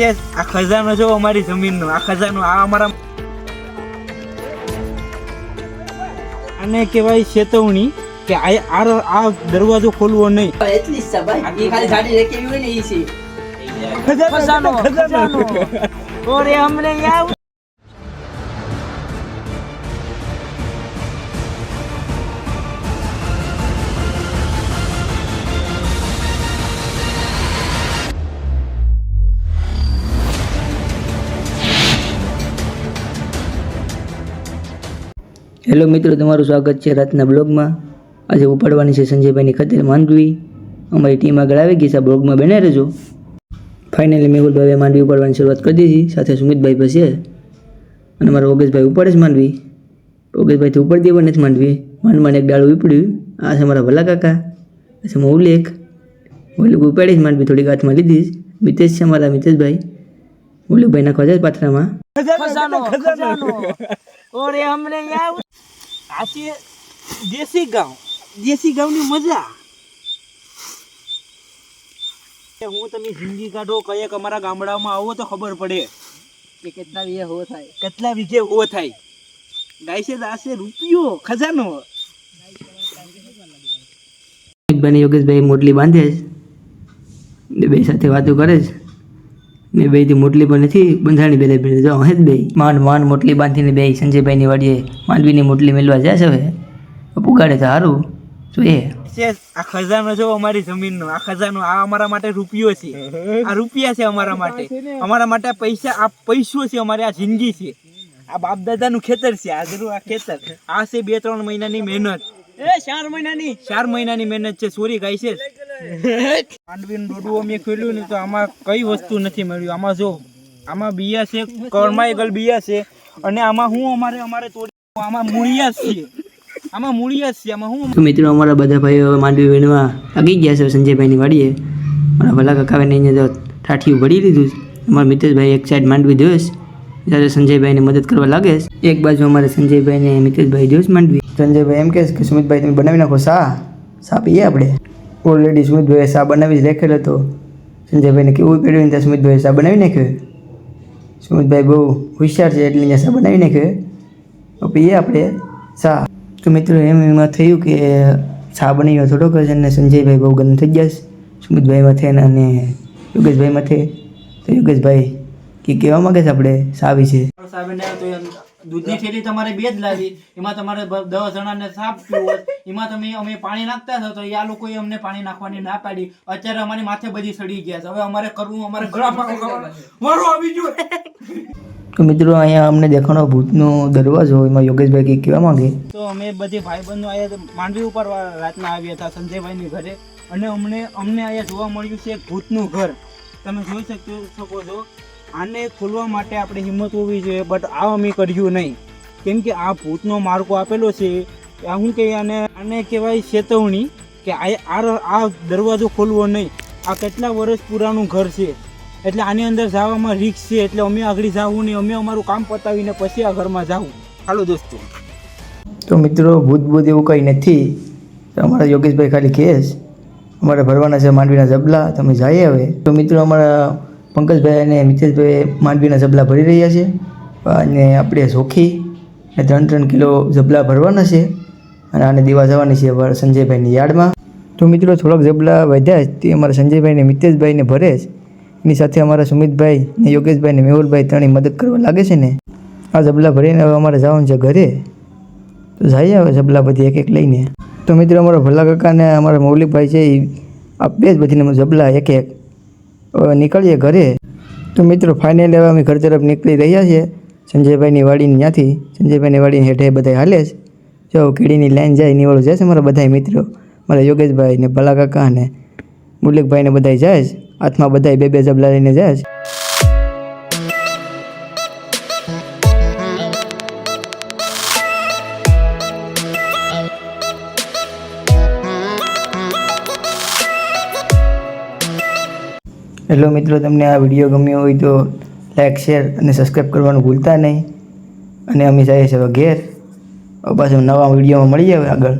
છે આ ખજાનો જો અમારી જમીનનો આ ખજાનો આ અમારા આને કહેવાય ચેતવણી કે આ દરવાજો ખોલવો નહીં. એટલી જ છે ભાઈ. એ ખાલી ગાડી રેકેવી હોય ને ઈ છે ખજાનો ઓરે અમને યાર. હેલો મિત્રો, તમારું સ્વાગત છે રાતના બ્લોગમાં. આજે ઉપાડવાની છે સંજયભાઈની ખતેર માંડવી. અમારી ટીમ આગળ આવી ગઈ છે. બ્લોગમાં બને રહેજો. ફાઇનલી મેહુલભાઈએ માંડવી ઉપાડવાની શરૂઆત કરી દીધી. સાથે સુમિતભાઈ પણ છે અને મારા ઓગેશભાઈ ઉપાડે છે માંડવી. ઓગેશભાઈથી ઉપાડી દેવા નથી માંડવી. માંડમાં એક ડાળું ઉપડ્યું. આ છે મારા ભલા કાકા, આ છે મૌલિક. મૌલિક ઉપાડી જ માંડવી થોડીક હાથમાં લીધી. મિતેશ છે મારા મિતેશભાઈ. મૌલિકભાઈ નાખવા જાય પાથરામાં. ઓરે અમને યાર આ છે દેશી ગાંવની મજા. હું તમે જિંદગી કાઢો કઈ અમારા ગામડામાં આવો તો ખબર પડે કે કેટલા વીઘે હો થાય. ગાય છે દાસે રૂપિયો ખજાનો. યોગેશભાઈ મોટલી બાંધે છે ને બે સાથે વાતો કરે છે ને બેથી મોટલી પણ નથી બંધાણી બે જો હે બે માંડ મોટલી બાંધીને બે સંજયભાઈની વાડીએ માંડવીની મોટલી મેળવા જાય છે. હવે પુગાડે તો સારું જોઈએ. આ ખજાનો જો અમારી જમીનનો આ ખજાનો આ અમારા માટે રૂપિયો છે. આ રૂપિયા છે અમારા માટે પૈસા. આ પૈસો છે અમારે. આ જિંદગી છે. આ બાપ દાદાનું ખેતર છે. આ જરૂર આ ખેતર આ છે 2-3 મહિનાની મહેનત. 4 મહિનાની મહેનત છે. સોરી ગાય છે. માંડવીનું ડોડું અમે ખોલ્યું ને તો આમાં કઈ વસ્તુ નથી મળ્યું. આમાં જો આમાં બિયા છે, કરમાયેલ બિયા છે અને આમાં હું અમારે તોડી આમાં મૂળિયા છે. આમાં હું તો મિત્રો અમારા બધા ભાઈઓ માંડવી વીણવા લાગી ગયા છે સંજયભાઈની વાડીએ. મારા ભલા કાકાને અહીંયા જો ઠાઠિયું ભરી લીધું છે. અમારા મિતેશભાઈ એક સાઈડ માંડવી જોઈશ ત્યારે સંજયભાઈને મદદ કરવા લાગે છે. એક બાજુ અમારે સંજયભાઈને મિતેશભાઈ જોઈશ માંડવી. સંજયભાઈ એમ કહે છે કે સુમિતભાઈ તમે બનાવી નાખો સા પીએ આપણે. ઓલરેડી સુમિતભાઈએ સા બનાવી જ રાખેલો હતો. સંજયભાઈને કેવું પડ્યું ને ત્યાં સુમિતભાઈએ સા બનાવી નાખ્યો. સુમિતભાઈ બહુ હોશિયાર છે એટલે અહીંયા સા બનાવી નાખ્યો. પીએ આપણે સા. તો મિત્રો એમાં થયું કે સા બનાવ્યો થોડોક જ અને સંજયભાઈ બહુ ગંદ થઈ ગયા છે સુમિતભાઈ માથે અને યોગેશભાઈ માથે. તો યોગેશભાઈ કે કહેવા માંગે છે આપણે સા વિશે. દૂધની થેલી તમારે 2 જ લાવી. એમાં તમારે 10 જણાને સાપ પીવો. એમાં અમે પાણી નાખતા હતા તો આ લોકોએ અમને પાણી નાખવાની ના પાડી. અત્યારે અમારી માથે બધી સડી ગયા છે. હવે અમારે કરવું અમારે ગળા વારો આવી ગયો. તો મિત્રો અહીંયા અમને દેખાણો ભૂતનો દરવાજો. એમાં યોગેશભાઈ કંઈક કહેવા માંગે. તો અમે બધી ભાઈબંધો અહીંયા માંડવી ઉપર રાતના આવ્યા હતા સંજયભાઈની ઘરે અને અમને અહીંયા જોવા મળ્યું છે એક ભૂતનું ઘર. તમે જોઈ શકો છો. આને ખોલવા માટે આપણે હિંમત હોવી જોઈએ બટ આ અમે કર્યું નહીં. કેમ કે આ ભૂતનો માર્કો આપેલો છે. આ શું કહે આને કહેવાય ચેતવણી કે આ દરવાજો ખોલવો નહીં. આ કેટલા વર્ષ પુરાણું ઘર છે એટલે આની અંદર જવામાં રિસ્ક છે. એટલે અમે આગળ જવું નહીં. અમે અમારું કામ પતાવીને પછી આ ઘરમાં જવું. હાલો દોસ્તો. તો મિત્રો ભૂત એવું કંઈ નથી. તો અમારા યોગેશભાઈ ખાલી કેસ અમારે ભરવાના છે માંડવીના જબલા. તમે જઈએ હવે. તો મિત્રો અમારા પંકજભાઈ અને મિતેશભાઈ માંડવીના જબલા ભરી રહ્યા છે અને આપણે ચોખી ને 3-3 કિલો જબલા ભરવાના છે અને આને દેવા જવાની છે સંજયભાઈની યાર્ડમાં. તો મિત્રો થોડાક જબલા વધ્યા તે અમારા સંજયભાઈને મિતેશભાઈને ભરે છે. એની સાથે અમારા સુમિતભાઈ ને યોગેશભાઈ ને મેહુલભાઈ ત્રણેય મદદ કરવા લાગે છે ને. આ જબલા ભરીને હવે અમારે જવાનું છે ઘરે. તો જઈએ હવે જબલા બધી એક લઈને. તો મિત્રો અમારા ભલા કાકા ને અમારા મૌલિકભાઈ છે એ આપે જ બધીને જબલા એક નીકળીએ ઘરે. તો મિત્રો ફાઇનલી હવે અમે ઘર તરફ નીકળી રહ્યા છીએ સંજયભાઈની વાડીની ત્યાંથી. સંજયભાઈની વાડીની હેઠે બધા હાલે છે. જો કેળીની લાઈન જાય નિવાળું જાય છે મારા બધા મિત્રો. મારા યોગેશભાઈ ને ભલા કાકા ને મૌલિકભાઈ ને બધા જાય છે. હાથમાં બધા 2-2 જબલા લઈને જાય છે. હેલો મિત્રો, તમને આ વિડીયો ગમ્યો હોય તો લાઈક, શેર અને સબસ્ક્રાઈબ કરવાનું ભૂલતા નહીં. અને અમે જઈએ છીએ ઘેર. પાછું નવા વિડીયોમાં મળીએ હવે આગળ.